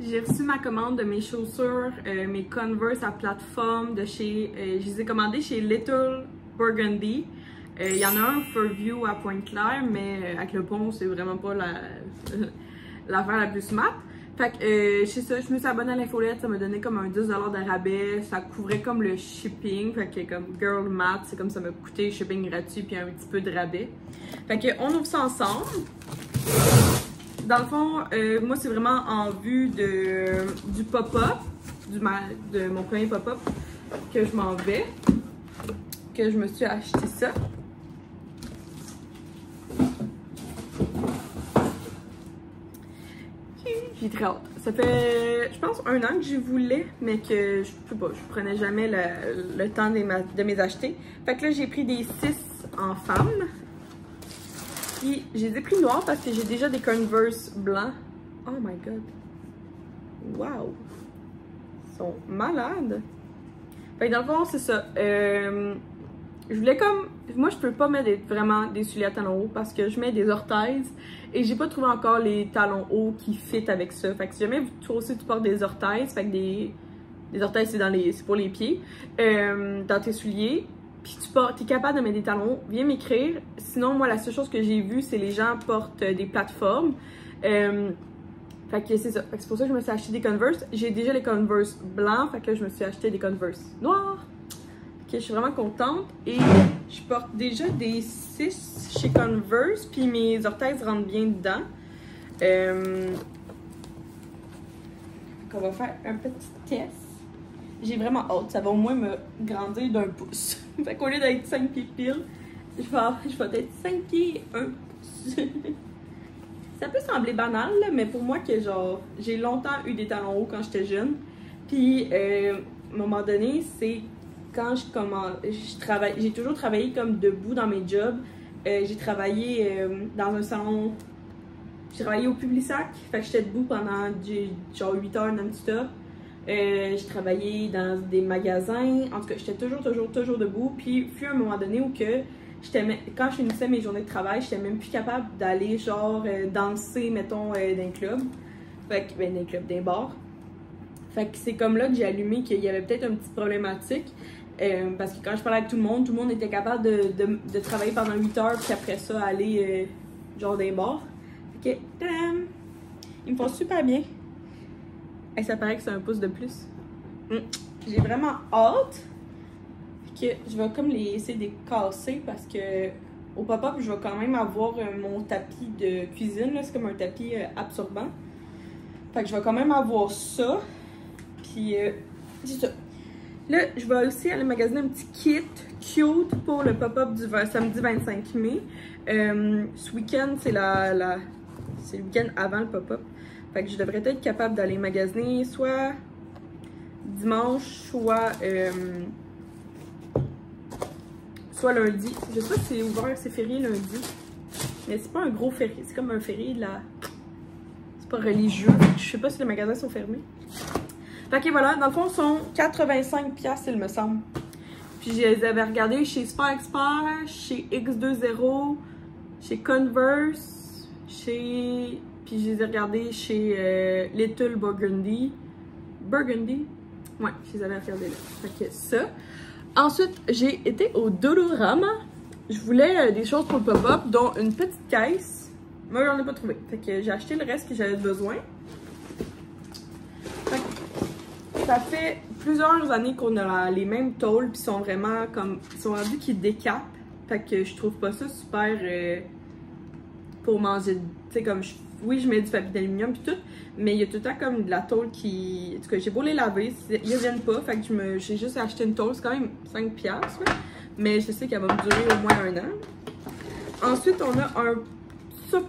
J'ai reçu ma commande de mes chaussures, mes Converse à plateforme de chez... je les ai commandées chez Little Burgundy. Il y en a un Fairview à Pointe-Claire, mais avec le pont, c'est vraiment pas l'affaire la plus smart. Fait que c'est ça, je me suis abonnée à l'infolette, ça m'a donné comme un 10$ de rabais, ça couvrait comme le shipping, fait que comme girl math, c'est comme ça m'a coûté shipping gratuit puis un petit peu de rabais. Fait que on ouvre ça ensemble. Dans le fond, moi c'est vraiment en vue du pop-up, de mon premier pop-up que je m'en vais, que je me suis acheté ça. J'ai très hâte. Ça fait, je pense, 1 an que je voulais, mais que je sais pas, je prenais jamais le temps de mes acheter. Fait que là, j'ai pris des 6 en femme. Puis, j'ai des pris noirs parce que j'ai déjà des Converse blancs. Oh my god. Wow. Ils sont malades. Fait que dans le fond, c'est ça. Je voulais comme... Moi, je peux pas mettre vraiment des souliers à talons hauts parce que je mets des orthèses et j'ai pas trouvé encore les talons hauts qui fit avec ça. Fait que si jamais toi aussi tu portes des orthèses, fait que des orthèses c'est pour les pieds, dans tes souliers, puis t'es capable de mettre des talons hauts, viens m'écrire. Sinon, moi, la seule chose que j'ai vue, c'est les gens portent des plateformes. Fait que c'est ça. Fait que c'est pour ça que je me suis acheté des Converse. J'ai déjà les Converse blancs, fait que là, je me suis acheté des Converse noirs. Ok, je suis vraiment contente et je porte déjà des 6 chez Converse, puis mes orthèses rentrent bien dedans. On va faire un petit test. J'ai vraiment hâte, ça va au moins me grandir d'1 pouce. Fait qu'au lieu d'être 5 pieds pile, je vais être 5 pieds 1 pouce. Ça peut sembler banal, là, mais pour moi que genre j'ai longtemps eu des talons hauts quand j'étais jeune. Puis à un moment donné, c'est quand j'ai toujours travaillé comme debout dans mes jobs. J'ai travaillé dans un salon, j'ai travaillé au Publisac, fait que j'étais debout pendant genre 8 heures non-stop. J'ai travaillé dans des magasins, en tout cas j'étais toujours debout. Puis fut un moment donné où que quand je finissais mes journées de travail, j'étais même plus capable d'aller genre danser, mettons, dans un club. Fait que, dans un club, d'un bar. Fait que c'est comme là que j'ai allumé qu'il y avait peut-être une petite problématique. Parce que quand je parlais avec tout le monde était capable de travailler pendant 8 heures, puis après ça, aller genre d'un bar. Fait que, tadam! Ils me font super bien. Et ça paraît que c'est un pouce de plus. J'ai vraiment hâte. Que je vais comme essayer de les casser parce que au pop-up, je vais quand même avoir mon tapis de cuisine. C'est comme un tapis absorbant. Fait que je vais quand même avoir ça. Puis, c'est ça. Là, je vais aussi aller magasiner un petit kit cute pour le pop-up du samedi 25 mai. Ce week-end, c'est c'est le week-end avant le pop-up. Fait que je devrais être capable d'aller magasiner soit dimanche, soit lundi. Je sais pas si c'est ouvert, c'est férié lundi. Mais c'est pas un gros férié, c'est comme un férié de la... C'est pas religieux. Je sais pas si les magasins sont fermés. Fait que voilà, dans le fond, ils sont 85$, il me semble. Puis je les avais regardés chez Sport Expert, chez X20, chez Converse, puis je les ai regardés chez Little Burgundy. Ouais, je les avais regardés là. Fait que ça. Ensuite, j'ai été au Dolorama. Je voulais des choses pour le pop-up, dont une petite caisse. Moi, j'en ai pas trouvé. Fait que j'ai acheté le reste que j'avais besoin. Fait que ça fait plusieurs années qu'on a les mêmes tôles, puis sont vraiment comme... Ils sont rendus qu'ils décapent. Fait que je trouve pas ça super pour manger. Tu sais, comme... Oui, je mets du papier d'aluminium puis tout, mais il y a tout le temps comme de la tôle qui... En tout cas, j'ai beau les laver, ils reviennent pas, fait que j'ai juste acheté une tôle, c'est quand même 5$, là, mais je sais qu'elle va me durer au moins 1 an. Ensuite, on a un... Ça...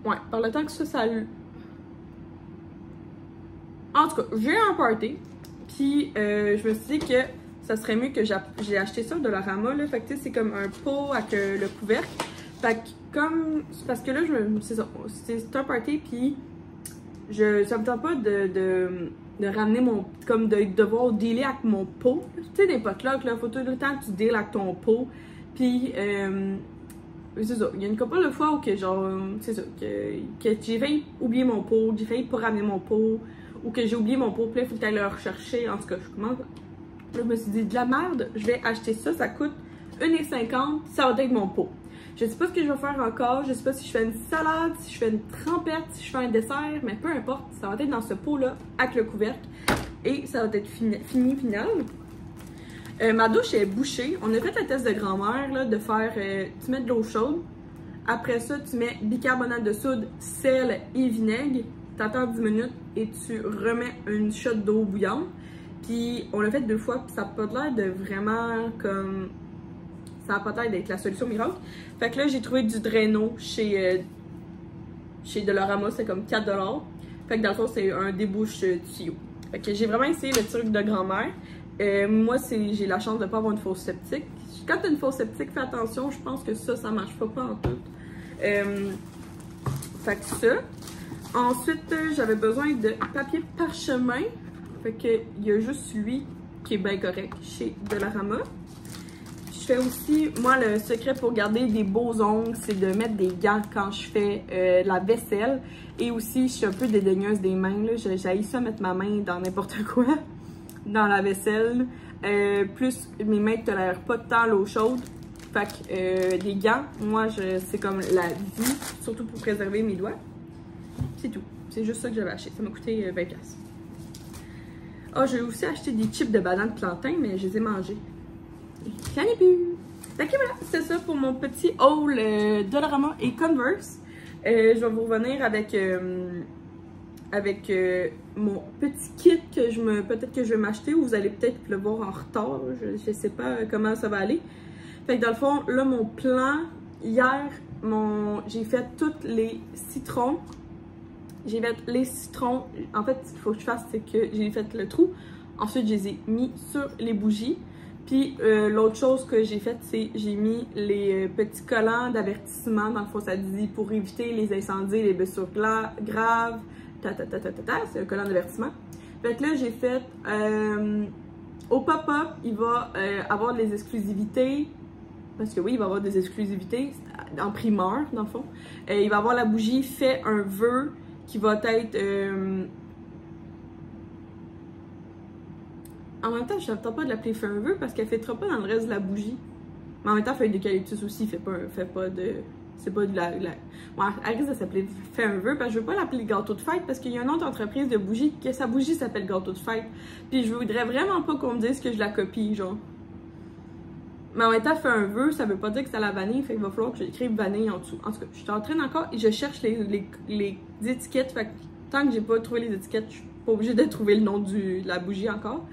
Ouais, par le temps que ça... En tout cas, j'ai un party, puis je me suis dit que ça serait mieux que j'ai acheté ça de la Rama, là, fait que tu sais, c'est comme un pot avec le couvercle. Fait que comme... Parce que là, c'est ça. C'est un party, puis ça me tente pas de ramener mon... Comme de devoir dealer avec mon pot. Tu sais, des potlucks, là, faut tout le temps que tu deals avec ton pot. Puis, c'est ça. Il y a une couple de fois où que, genre, c'est ça, que j'ai failli oublier mon pot, j'ai failli pas ramener mon pot, ou que j'ai oublié mon pot, puis il faut que tu ailles le rechercher. En tout cas, je commence. Là, je me suis dit, de la merde, je vais acheter ça, ça coûte 1,50 $, ça va être mon pot. Je sais pas ce que je vais faire encore, je sais pas si je fais une salade, si je fais une trempette, si je fais un dessert, mais peu importe, ça va être dans ce pot-là, avec le couvercle, et ça va être fini final. Ma douche est bouchée. On a fait le test de grand-mère, là, de faire, tu mets de l'eau chaude, après ça, tu mets bicarbonate de soude, sel et vinaigre, t'attends 10 minutes et tu remets une shot d'eau bouillante. Puis on l'a fait 2 fois, puis ça n'a pas l'air de vraiment comme... Ça n'a pas l'air d'être la solution miracle. Fait que là, j'ai trouvé du Drano chez Dollarama, c'est comme 4 $. Fait que dans le fond, c'est un débouche tuyau. Fait que j'ai vraiment essayé le truc de grand-mère. Moi, j'ai la chance de ne pas avoir une fosse septique. Quand tu as une fosse septique, fais attention, je pense que ça marche pas en tout. Fait que ça. Ensuite, j'avais besoin de papier parchemin. Fait que il y a juste lui qui est bien correct chez Dollarama. Je fais aussi, moi, le secret pour garder des beaux ongles, c'est de mettre des gants quand je fais la vaisselle. Et aussi, je suis un peu dédaigneuse des mains. J'haïs ça mettre ma main dans n'importe quoi, dans la vaisselle. Plus mes mains ne tolèrent pas tant l'eau chaude. Fait que des gants, moi, c'est comme la vie, surtout pour préserver mes doigts. C'est tout. C'est juste ça que j'avais acheté. Ça m'a coûté 20$. Ah, j'ai aussi acheté des chips de banane plantain, mais je les ai mangés. J'en ai plus. Fait que voilà, c'est ça pour mon petit haul Dollarama et Converse. Je vais vous revenir avec mon petit kit que peut-être que je vais m'acheter, ou vous allez peut-être le voir en retard. Je sais pas comment ça va aller. Fait que dans le fond, là, mon plan, hier, j'ai fait tous les citrons. J'ai fait les citrons. En fait, ce qu'il faut que je fasse, c'est que j'ai fait le trou. Ensuite, je les ai mis sur les bougies. Puis, l'autre chose que j'ai faite, c'est j'ai mis les petits collants d'avertissement. Dans le fond, ça dit pour éviter les incendies, les blessures graves. C'est un collant d'avertissement. Fait que là, j'ai fait au pop-up, il va avoir des exclusivités. Parce que oui, il va avoir des exclusivités en primeur, dans le fond. Il va avoir la bougie Fais un vœu qui va être... En même temps, je n'attends pas de l'appeler Fais un vœu parce qu'elle ne fêtera pas dans le reste de la bougie. Mais en même temps, feuille d'eucalyptus aussi, fait pas de... C'est pas de la... Ouais, elle risque de s'appeler Fais un vœu parce que je veux pas l'appeler gâteau de fête parce qu'il y a une autre entreprise de bougies que sa bougie s'appelle gâteau de fête. Puis je voudrais vraiment pas qu'on me dise que je la copie, genre. Mais en même temps, Fais un vœu, ça veut pas dire que c'est à la vanille, fait qu'il va falloir que j'écrive vanille en dessous. En tout cas, je suis en train encore et je cherche les étiquettes, fait que tant que j'ai pas trouvé les étiquettes, je suis pas obligée de trouver le nom de la bougie encore.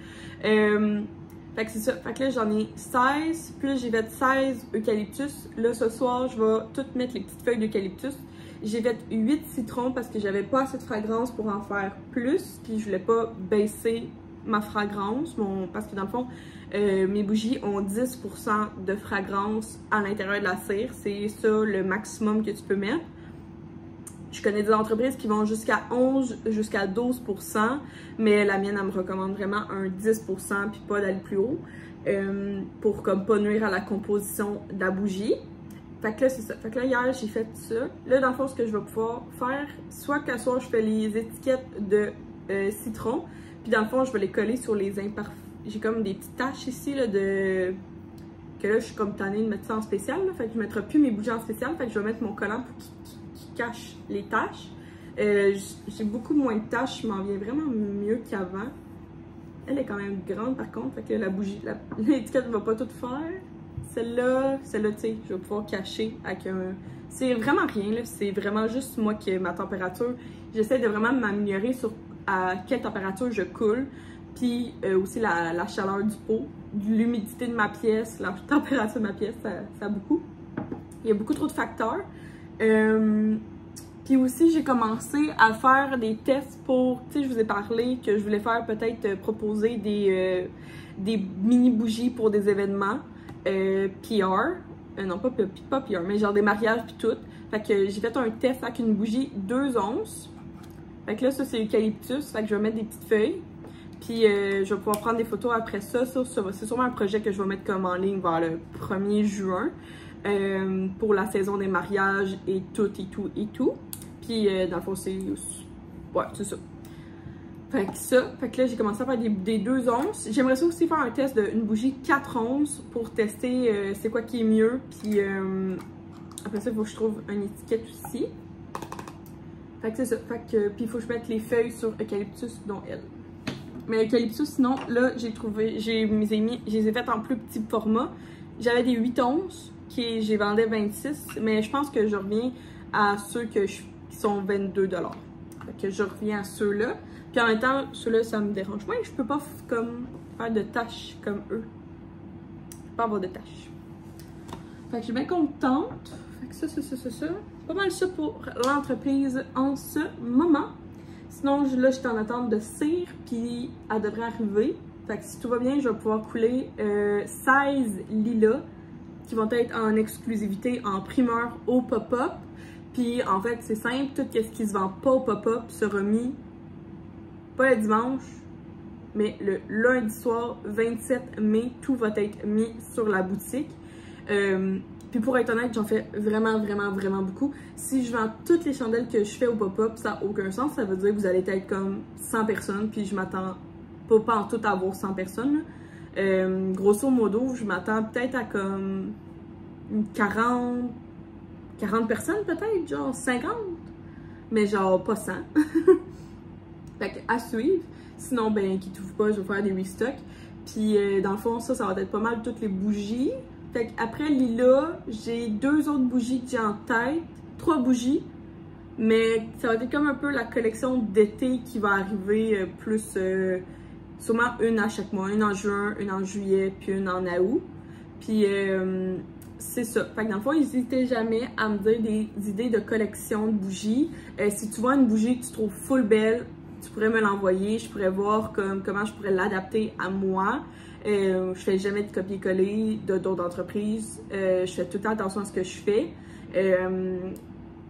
Fait que c'est ça, fait que là j'en ai 16, plus j'ai fait 16 eucalyptus. Là ce soir, je vais toutes mettre les petites feuilles d'eucalyptus. J'ai fait 8 citrons parce que j'avais pas assez de fragrance pour en faire plus, puis je voulais pas baisser ma fragrance, parce que dans le fond, mes bougies ont 10% de fragrance à l'intérieur de la cire. C'est ça le maximum que tu peux mettre. Je connais des entreprises qui vont jusqu'à 11, jusqu'à 12%, mais la mienne, elle me recommande vraiment un 10%, puis pas d'aller plus haut, pour comme pas nuire à la composition de la bougie. Fait que là, c'est ça. Fait que là, hier, j'ai fait ça. Là, dans le fond, ce que je vais pouvoir faire, soit qu'à soir, je fais les étiquettes de citron, puis dans le fond, je vais les coller sur les imparfaits. J'ai comme des petites taches ici, là, que là, je suis comme tannée de mettre ça en spécial, là. Fait que je ne mettrai plus mes bougies en spécial. Fait que je vais mettre mon collant pour qu'il cache les taches. J'ai beaucoup moins de taches, je m'en viens vraiment mieux qu'avant. Elle est quand même grande par contre, fait que la bougie, l'étiquette ne va pas tout faire. Celle-là, tu sais, je vais pouvoir cacher avec un... C'est vraiment rien, là, c'est vraiment juste moi qui ma température. J'essaie de vraiment m'améliorer sur à quelle température je coule, puis aussi la chaleur du pot, l'humidité de ma pièce, la température de ma pièce, ça a beaucoup. Il y a beaucoup trop de facteurs. Puis aussi, j'ai commencé à faire des tests pour, tu sais, je vous ai parlé que je voulais faire peut-être proposer des mini bougies pour des événements PR. Non, pas PR, mais genre des mariages puis tout. Fait que j'ai fait un test avec une bougie 2 onces. Fait que là, ça c'est eucalyptus, fait que je vais mettre des petites feuilles. Puis je vais pouvoir prendre des photos après ça. C'est sûrement un projet que je vais mettre comme en ligne vers le 1er juin. Pour la saison des mariages et tout. Puis dans le fond, c'est... Ouais, c'est ça. Fait que ça, fait que là j'ai commencé à faire des 2 onces. J'aimerais ça aussi faire un test d'une bougie 4 onces pour tester c'est quoi qui est mieux. Puis après ça, il faut que je trouve une étiquette aussi. Fait que c'est ça. Fait que puis il faut que je mette les feuilles sur eucalyptus, dont elle. Mais eucalyptus, sinon, là j'ai trouvé, je les ai faites en plus petit format. J'avais des 8 onces qui j'ai vendais 26, mais je pense que je reviens à ceux qui sont 22 $. Fait que je reviens à ceux-là. Puis en même temps, ceux-là, ça me dérange moins. Je peux pas comme faire de tâches comme eux. Je peux pas avoir de tâches. Fait que je suis bien contente. Fait que ça. Pas mal ça pour l'entreprise en ce moment. Sinon, là, je suis en attente de cire, puis elle devrait arriver. Fait que si tout va bien, je vais pouvoir couler 16 lilas qui vont être en exclusivité en primeur au pop-up. Puis en fait, c'est simple, tout ce qui se vend pas au pop-up sera mis, pas le dimanche, mais le lundi soir, 27 mai, tout va être mis sur la boutique. Puis pour être honnête, j'en fais vraiment beaucoup. Si je vends toutes les chandelles que je fais au pop-up, ça n'a aucun sens. Ça veut dire que vous allez être comme 100 personnes, puis je m'attends pas en tout à avoir 100 personnes. Grosso modo, je m'attends peut-être à comme 40 personnes peut-être, genre 50, mais genre pas 100. Fait que à suivre. Sinon, ben, qui trouve pas, je vais faire des restocks. Puis dans le fond, ça va être pas mal toutes les bougies. Fait qu'après Lila, j'ai 2 autres bougies que j'ai en tête, 3 bougies. Mais ça va être comme un peu la collection d'été qui va arriver plus, sûrement une à chaque mois. Une en juin, une en juillet, puis une en août. Puis c'est ça. Fait que dans le fond, n'hésitez jamais à me dire des idées de collection de bougies. Si tu vois une bougie que tu trouves full belle, tu pourrais me l'envoyer. Je pourrais voir comment je pourrais l'adapter à moi. Je fais jamais de copier-coller d'autres entreprises. Je fais tout le temps attention à ce que je fais.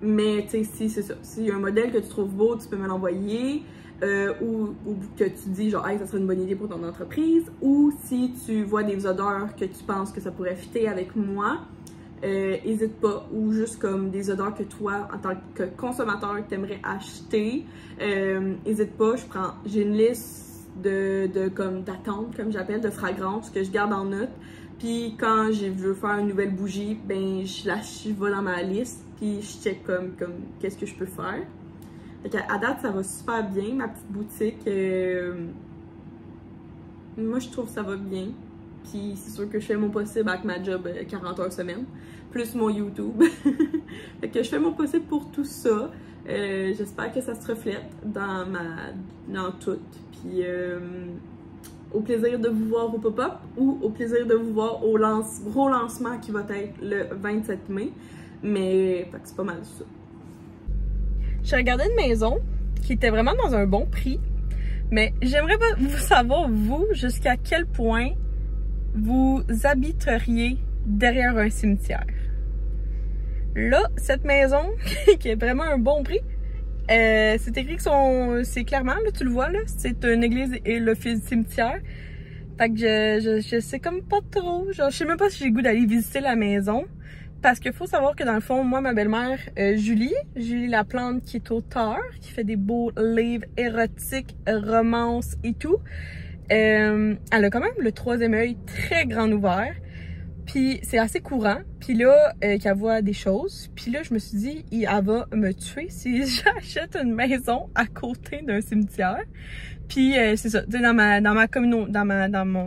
Mais tu sais, si c'est ça. S'il y a un modèle que tu trouves beau, tu peux me l'envoyer. Ou que tu dis genre hey, ça serait une bonne idée pour ton entreprise, ou si tu vois des odeurs que tu penses que ça pourrait fitter avec moi, n'hésite pas, ou juste comme des odeurs que toi en tant que consommateur t'aimerais acheter, n'hésite pas, j'ai une liste d'attente comme j'appelle, de fragrances que je garde en note, puis quand je veux faire une nouvelle bougie, ben je vais dans ma liste, puis je check comme qu'est-ce que je peux faire. Fait à date, ça va super bien, ma petite boutique. Moi, je trouve que ça va bien. Puis c'est sûr que je fais mon possible avec ma job 40 heures semaine, plus mon YouTube. Fait que je fais mon possible pour tout ça. J'espère que ça se reflète dans tout. Puis au plaisir de vous voir au pop-up ou au plaisir de vous voir au gros lancement qui va être le 27 mai. Mais fait que c'est pas mal ça. J'ai regardé une maison qui était vraiment dans un bon prix, mais j'aimerais vous savoir, vous, jusqu'à quel point vous habiteriez derrière un cimetière. Là, cette maison, qui est vraiment un bon prix, c'est écrit que c'est clairement, là, tu le vois, là, c'est une église et le cimetière. Fait que je sais comme pas trop, genre, je sais même pas si j'ai le goût d'aller visiter la maison. Parce qu'il faut savoir que dans le fond, moi, ma belle-mère, Julie Laplante, qui est auteure, qui fait des beaux livres érotiques, romances et tout, elle a quand même le 3e œil très grand ouvert. Puis c'est assez courant. Puis là, qu'elle voit des choses. Puis là, je me suis dit, elle va me tuer si j'achète une maison à côté d'un cimetière. Puis c'est ça, dans ma communauté,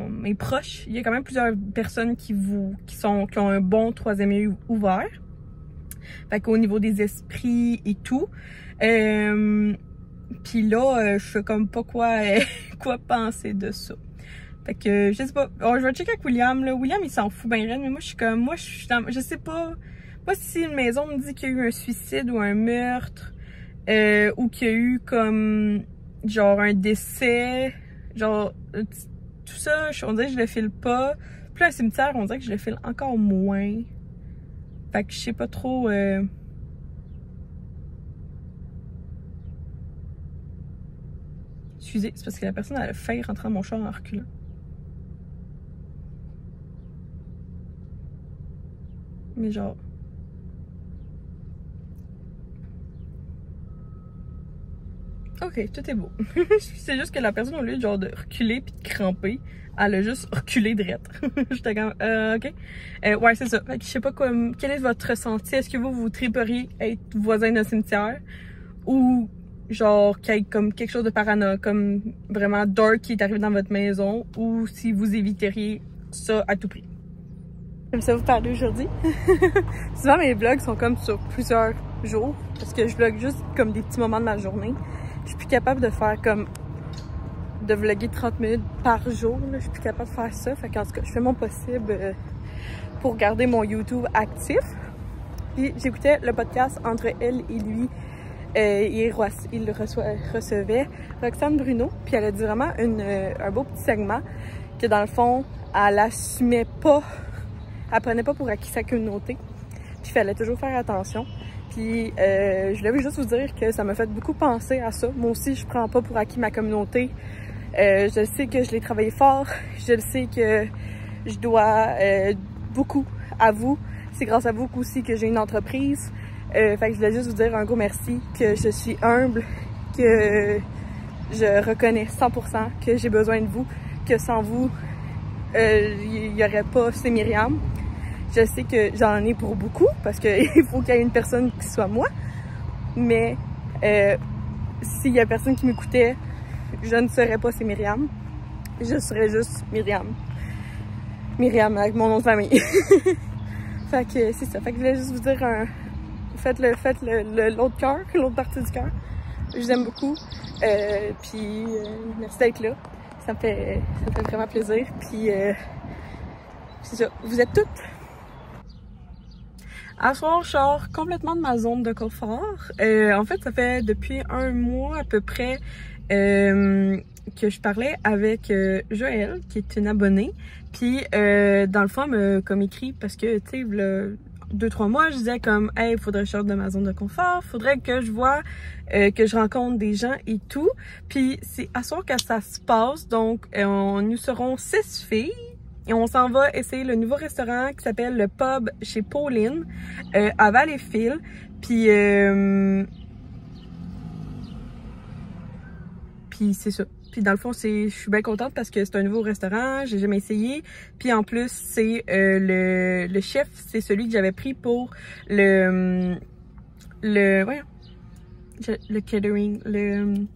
mes proches, il y a quand même plusieurs personnes qui ont un bon 3e œil ouvert. Fait qu'au niveau des esprits et tout. Puis là, je sais comme pas quoi penser de ça. Fait que je sais pas. Je vais checker avec William là. William il s'en fout bien raide, mais moi je sais pas. Moi si une maison me dit qu'il y a eu un suicide ou un meurtre, ou qu'il y a eu comme genre un décès, genre tout ça, on dirait que je le file pas. Puis là, un cimetière, on dirait que je le file encore moins. Fait que je sais pas trop. Excusez, c'est parce que la personne a failli rentrer dans mon char en reculant. Mais genre. Ok, tout est beau. C'est juste que la personne, au lieu de genre de reculer puis de cramper, elle a juste reculé drette. J'étais comme, ok. Ouais, c'est ça. Fait que je sais pas quel est votre ressenti. Est-ce que vous triperiez être voisin d'un cimetière? Ou genre qu'il y ait comme quelque chose de parano, comme vraiment dark qui est arrivé dans votre maison? Ou si vous éviteriez ça à tout prix? J'aime ça vous parler aujourd'hui. Souvent mes vlogs sont comme sur plusieurs jours. Parce que je vlog juste comme des petits moments de ma journée. Je suis plus capable de faire comme de vlogger 30 minutes par jour. Là. Je suis plus capable de faire ça. Fait qu'en tout cas, je fais mon possible pour garder mon YouTube actif. Puis j'écoutais le podcast entre elle et lui. Il recevait Roxane Bruno. Puis elle a dit vraiment un beau petit segment que dans le fond, elle assumait pas, elle prenait pas pour acquis sa communauté. Puis il fallait toujours faire attention. Puis je voulais juste vous dire que ça m'a fait beaucoup penser à ça. Moi aussi, je prends pas pour acquis ma communauté. Je sais que je l'ai travaillé fort. Je le sais que je dois beaucoup à vous. C'est grâce à vous aussi que j'ai une entreprise. Fait que je voulais juste vous dire un gros merci, que je suis humble, que je reconnais 100% que j'ai besoin de vous, que sans vous, il n'y aurait pas C'est Myriam. Je sais que j'en ai pour beaucoup parce qu'il faut qu'il y ait une personne qui soit moi. Mais s'il y a personne qui m'écoutait, je ne serais pas C'est Myriam. Je serais juste Myriam. Myriam avec mon nom de famille. Fait que c'est ça. Fait que je voulais juste vous dire faites l'autre cœur, l'autre partie du cœur. Je vous aime beaucoup. Puis merci d'être là. Ça me fait vraiment plaisir. Puis c'est ça. Vous êtes toutes. À soir, je sors complètement de ma zone de confort. En fait, ça fait depuis un mois à peu près que je parlais avec Joël, qui est une abonnée. Puis, dans le fond, elle m'a comme écrit parce que, tu sais, le 2-3 mois, je disais comme, hey, il faudrait que je sorte de ma zone de confort, faudrait que je vois, que je rencontre des gens et tout. Puis, c'est à soir que ça se passe. Donc, nous serons 6 filles. Et on s'en va essayer le nouveau restaurant qui s'appelle le Pub chez Pauline à Valleyfield. Puis c'est ça. Puis dans le fond, je suis bien contente parce que c'est un nouveau restaurant, j'ai jamais essayé. Puis en plus, c'est le chef, c'est celui que j'avais pris pour le catering, le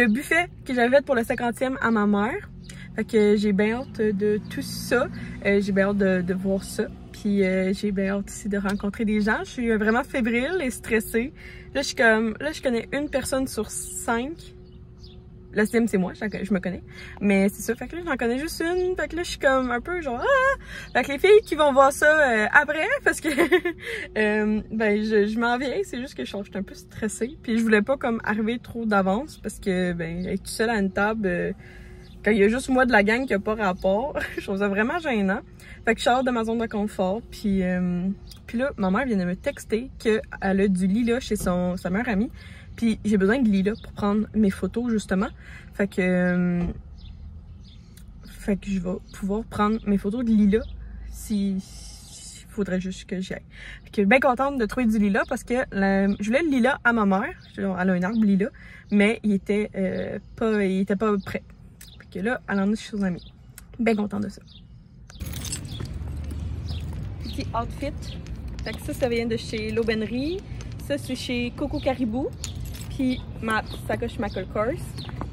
buffet que j'avais fait pour le 50e à ma mère. Fait que j'ai bien hâte de tout ça. J'ai bien hâte de voir ça. Puis j'ai bien hâte aussi de rencontrer des gens. Je suis vraiment fébrile et stressée. Là, je connais une personne sur 5. Le sixième, c'est moi, je me connais. Mais c'est ça, fait que là, j'en connais juste une. Fait que là, je suis comme un peu genre, ah! Fait que les filles qui vont voir ça après, parce que, ben, je m'en viens. C'est juste que je suis un peu stressée. Puis je voulais pas comme arriver trop d'avance, parce que, ben, être tout seul à une table, quand il y a juste moi de la gang qui a pas rapport, je trouve ça vraiment gênant. Fait que je sors de ma zone de confort, puis là, ma mère vient de me texter qu'elle a du lilas chez sa meilleure amie, puis j'ai besoin de lilas pour prendre mes photos, justement. Fait que je vais pouvoir prendre mes photos de lilas s'il faudrait juste que j'y aille. Fait que je suis bien contente de trouver du lilas parce que je voulais le lilas à ma mère. Elle a un arbre lilas, mais il était pas prêt. Que là, elle en a chez son amie. Bien contente de ça. Petit outfit. Fait que ça vient de chez l'Aubainerie. Ça, c'est chez Coco Caribou. Puis ma sacoche Michael Kors.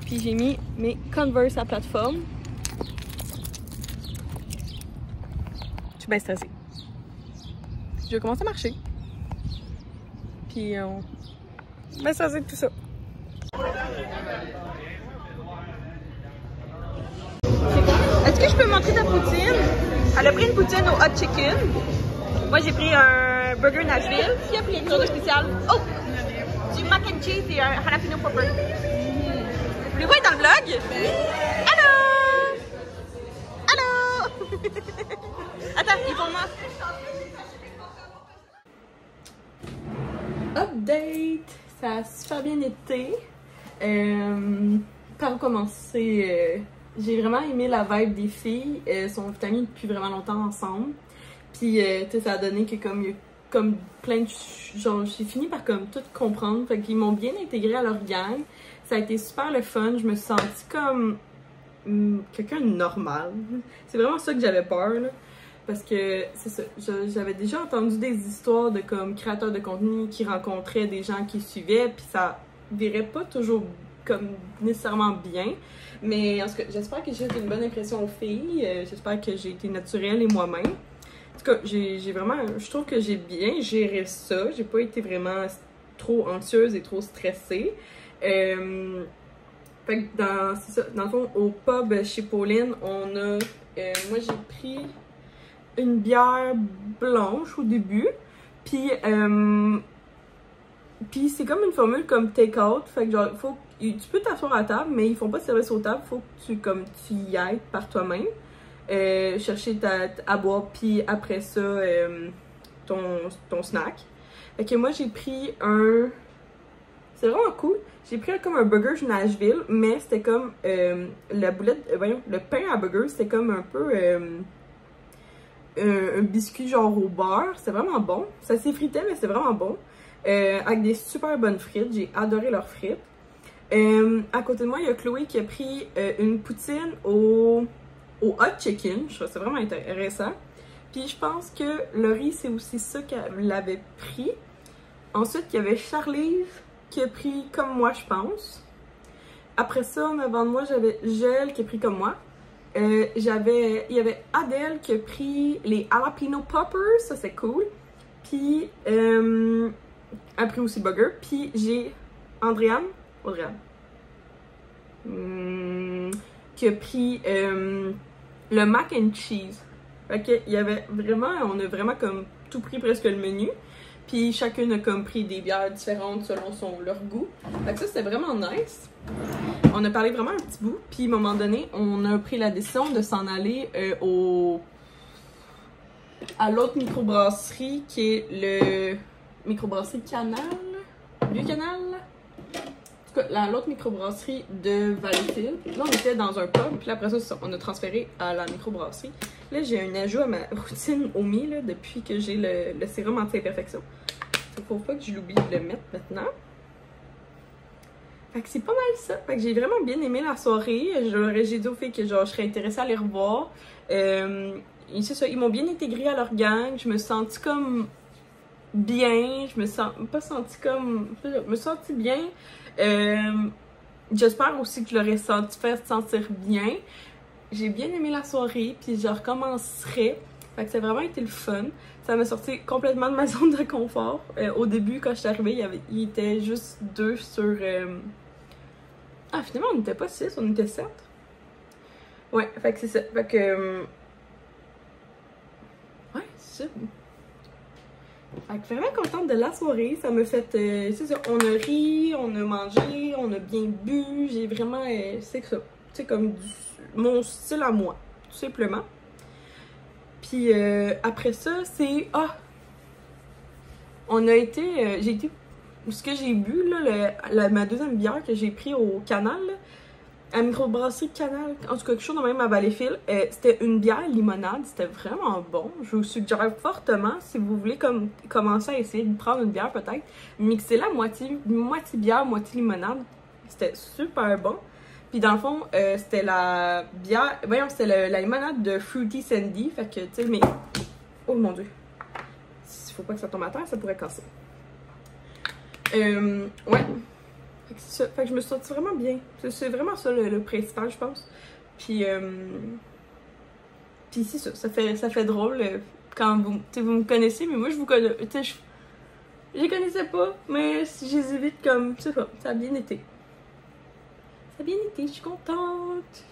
Puis j'ai mis mes Converse à plateforme. Je suis bien stressée. Je vais commencer à marcher. Puis on va stressée de tout ça. Est-ce que je peux montrer ta poutine? Elle a pris une poutine au hot chicken. Moi, j'ai pris un burger Nashville. Qui a pris une chose spéciale? Oh! Du mac and cheese et un jalapeno popper. Vous les voyez dans le vlog? Allô! Allô! Attends, ils font moi. Update! Ça a super bien été. Par où commencer? J'ai vraiment aimé la vibe des filles. Elles sont amies depuis vraiment longtemps ensemble. Puis ça a donné que comme il y a comme plein de... Genre, j'ai fini par comme tout comprendre. Fait qu'ils m'ont bien intégré à leur gang. Ça a été super le fun. Je me suis sentie comme quelqu'un de normal. C'est vraiment ça que j'avais peur, là. Parce que, c'est ça, j'avais déjà entendu des histoires de comme créateurs de contenu qui rencontraient des gens qui suivaient, puis ça virait pas toujours comme nécessairement bien. Mais en tout cas, j'espère que j'ai fait une bonne impression aux filles. J'espère que j'ai été naturelle et moi-même. En tout cas, j'ai vraiment... Je trouve que j'ai bien géré ça. J'ai pas été vraiment trop anxieuse et trop stressée. Fait que c'est ça, dans le fond, au pub chez Pauline, on a... moi, j'ai pris une bière blanche au début. Puis c'est comme une formule comme take-out. Fait que genre, tu peux t'asseoir à table, mais ils font pas de service aux tables. Faut que tu y ailles par toi-même. Chercher à boire, puis après ça, ton snack. Fait que moi, j'ai pris un... C'est vraiment cool. J'ai pris comme un burger Nashville, mais c'était comme la boulette... voyons, le pain à burger, c'était comme un peu... un biscuit genre au beurre. C'était vraiment bon. Ça s'effritait, mais c'était vraiment bon. Avec des super bonnes frites. J'ai adoré leurs frites. À côté de moi, il y a Chloé qui a pris une poutine au hot chicken. Je trouve ça vraiment intéressant. Puis je pense que Laurie, c'est aussi ça qu'elle avait pris. Ensuite, il y avait Charlize qui a pris comme moi, je pense. Après ça, en avant de moi, j'avais Gel qui a pris comme moi. Il y avait Adèle qui a pris les jalapeno poppers, ça c'est cool. Puis, elle a pris aussi burger. Puis j'ai Audriane qui a pris le mac and cheese. Fait que on a vraiment comme tout pris presque le menu. Puis chacune a comme pris des bières différentes selon leur goût. Fait que ça c'était vraiment nice. On a parlé vraiment un petit bout. Puis à un moment donné, on a pris la décision de s'en aller à l'autre microbrasserie qui est le microbrasserie Canal. Vieux Canal. En tout cas, l'autre microbrasserie de Valleyfield. Là, on était dans un pub, puis après ça, on a transféré à la microbrasserie. Là, j'ai un ajout à ma routine Omi, là, depuis que j'ai le sérum anti-imperfection. Il faut pas que je l'oublie de le mettre maintenant. Fait que c'est pas mal ça. Fait que j'ai vraiment bien aimé la soirée. J'ai dit aux filles que genre, je serais intéressée à les revoir. C'est ça, ils m'ont bien intégré à leur gang. Je me suis sentie comme bien. Je me sens pas sentie comme... Je me suis sentie bien. J'espère aussi que je l'aurais fait sentir bien. J'ai bien aimé la soirée, puis je recommencerai. Fait que ça a vraiment été le fun. Ça m'a sorti complètement de ma zone de confort. Au début, quand je suis arrivée, il était juste 2 sur... Ah, finalement, on n'était pas 6, on était 7. Ouais, fait que c'est ça. Fait que... Ouais, c'est ça. Fait que vraiment contente de la soirée. Ça m'a fait... c'est ça, on a ri, on a mangé, on a bien bu. J'ai vraiment... c'est ça. C'est comme mon style à moi, tout simplement. Puis après ça, c'est... Ah! On a été... j'ai été... Ce que j'ai bu, là, ma deuxième bière que j'ai pris au Canal, là, à microbrasserie Canal, en tout cas quelque chose de même à Valleyfield, c'était une bière limonade, c'était vraiment bon. Je vous suggère fortement, si vous voulez commencer à essayer de prendre une bière peut-être, mixez-la moitié bière, moitié limonade. C'était super bon. Puis dans le fond, c'était la bière, voyons, c'était la limonade de Fruity Sandy, fait que, tu sais, mais... Oh mon dieu! Il faut pas que ça tombe à terre, ça pourrait casser. Ouais. Fait que c'est ça. Fait que je me suis sentie vraiment bien. C'est vraiment ça le principal, je pense. Puis c'est ça. Ça fait drôle quand vous me connaissez, mais moi je vous connais. Tu sais, je les connaissais pas, mais si je les évite comme. C'est ça. Ça a bien été. Ça a bien été, je suis contente.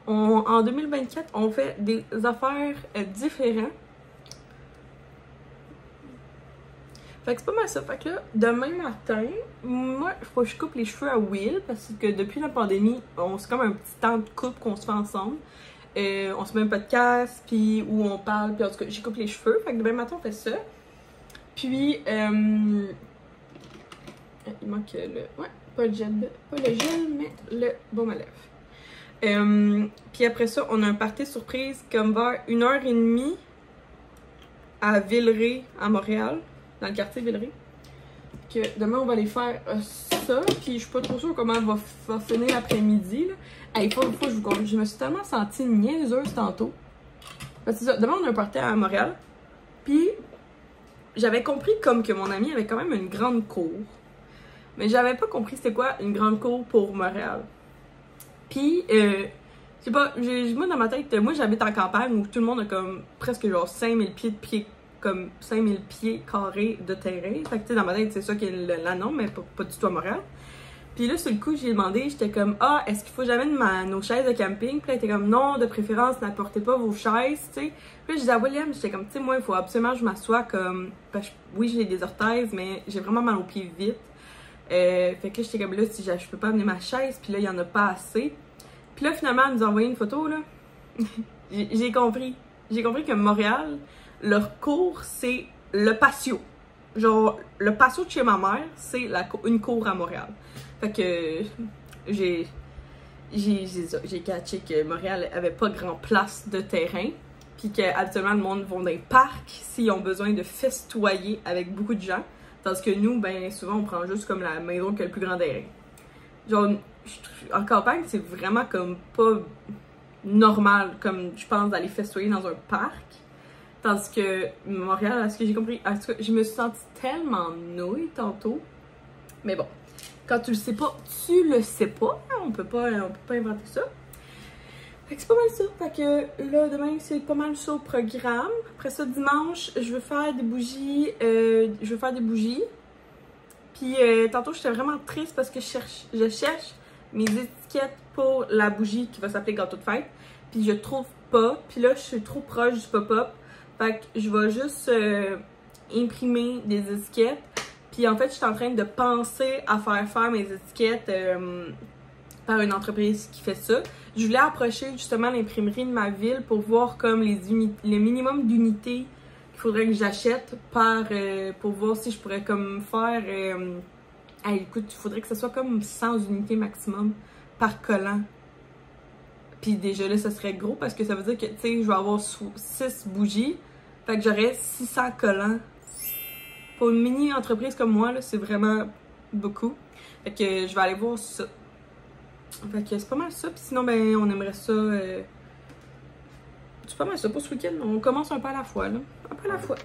En 2024, on fait des affaires différentes. Fait que c'est pas mal ça. Fait que là, demain matin, moi, il faut que je coupe les cheveux à Will parce que depuis la pandémie, c'est comme un petit temps de coupe qu'on se fait ensemble. On se met un podcast, puis où on parle, puis en tout cas, j'y coupe les cheveux. Fait que demain matin, on fait ça. Puis, il manque le... Ouais, pas le gel, mais le baume à lèvres. Puis après ça, on a un party surprise comme vers 1h30. à Villeray, à Montréal, dans le quartier Villeray. Que demain, on va aller faire ça. Puis je suis pas trop sûre comment va finir l'après-midi. Hey, faut que je vous compte. Je me suis tellement sentie niaiseuse tantôt. Parce que c'est ça. Demain, on a un party à Montréal. Puis j'avais compris comme que mon ami avait quand même une grande cour. Mais j'avais pas compris c'était quoi une grande cour pour Montréal. Puis, je sais pas, moi dans ma tête, moi j'habite en campagne où tout le monde a comme presque genre 5000 pieds comme 5000 pieds carrés de terrain. Fait que tu sais, dans ma tête, c'est ça qui est la norme, mais pas du tout à Montréal. Puis là, sur le coup, j'ai demandé, j'étais comme, ah, est-ce qu'il faut jamais nos chaises de camping? Puis là, elle était comme, non, de préférence, n'apportez pas vos chaises, tu sais. Puis là, je disais à William, j'étais comme, tu sais, moi, il faut absolument que je m'assoie comme, parce que oui, j'ai des orthèses, mais j'ai vraiment mal aux pieds vite. Fait que là, j'étais comme, là, si je peux pas amener ma chaise, puis là, il y en a pas assez. Puis là, finalement, elle nous a envoyé une photo, là. J'ai compris. J'ai compris que Montréal, leur cour, c'est le patio. Genre, le patio de chez ma mère, c'est une cour à Montréal. Fait que j'ai catché que Montréal avait pas grand place de terrain. Puis qu'habituellement, le monde va dans les parcs s'ils ont besoin de festoyer avec beaucoup de gens. Tandis que nous, ben souvent, on prend juste comme la maison qui a le plus grand terrain. Genre, en campagne, c'est vraiment comme pas normal, comme je pense, d'aller festoyer dans un parc. Tandis que Montréal, à ce que j'ai compris, à ce que je me suis sentie tellement nouille tantôt. Mais bon, quand tu le sais pas, tu le sais pas. On peut pas inventer ça. Fait que c'est pas mal ça. Fait que là, demain, c'est pas mal ça au programme. Après ça, dimanche, je veux faire des bougies. Puis tantôt, j'étais vraiment triste parce que je cherche mes étiquettes pour la bougie qui va s'appeler gâteau de fête. Puis je trouve pas. Puis là, je suis trop proche du pop-up. Fait que je vais juste imprimer des étiquettes. Puis en fait, je suis en train de penser à faire mes étiquettes par une entreprise qui fait ça. Je voulais approcher justement l'imprimerie de ma ville pour voir comme les minimum d'unités qu'il faudrait que j'achète pour voir si je pourrais comme faire... écoute, il faudrait que ce soit comme 100 unités maximum par collant. Puis déjà là, ça serait gros parce que ça veut dire que, tu sais, je vais avoir 6 bougies. Fait que j'aurais 600 collants. Pour une mini-entreprise comme moi, là, c'est vraiment beaucoup. Fait que je vais aller voir ça. Fait que c'est pas mal ça. Puis sinon, ben, on aimerait ça... c'est pas mal ça pour ce week-end. On commence un peu à la fois, là. Un peu à la fois.